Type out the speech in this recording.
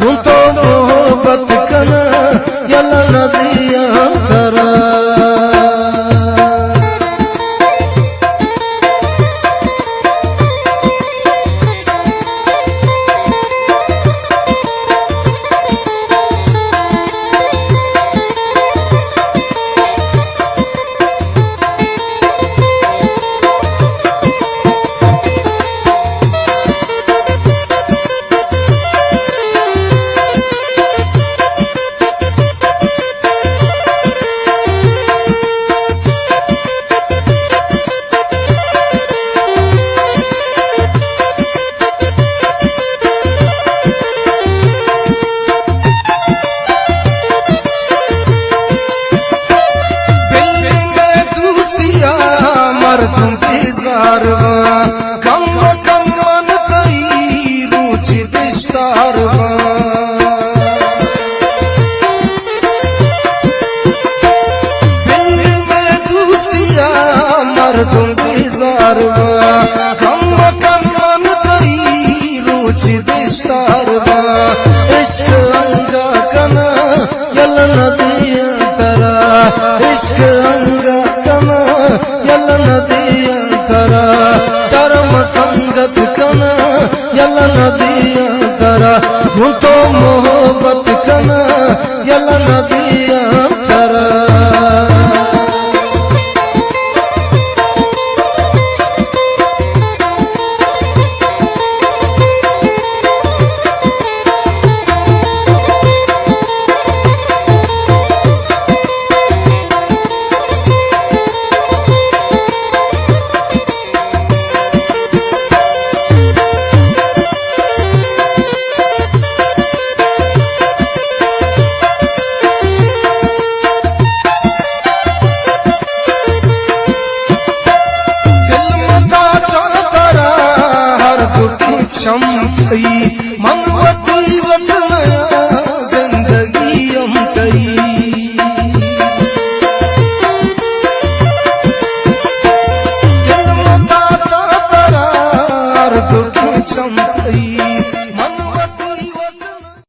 कुंतो मोहब्बत कना यला नदिया तरा तुम बेजारवा कम कम मन तई रुचि दिस्तारवा दिल में दूसिया मर तुम बेजारवा कम कम मन तई रुचि दिस्तारवा इश्क अंगा कना यला नदिया तरा इश्क अंगा कना यला नदिया तरा धर्म संगत कना यला नदिया तरा कुंतो मोहब्बत कना यला नदिया तरा क्षम मनवती वत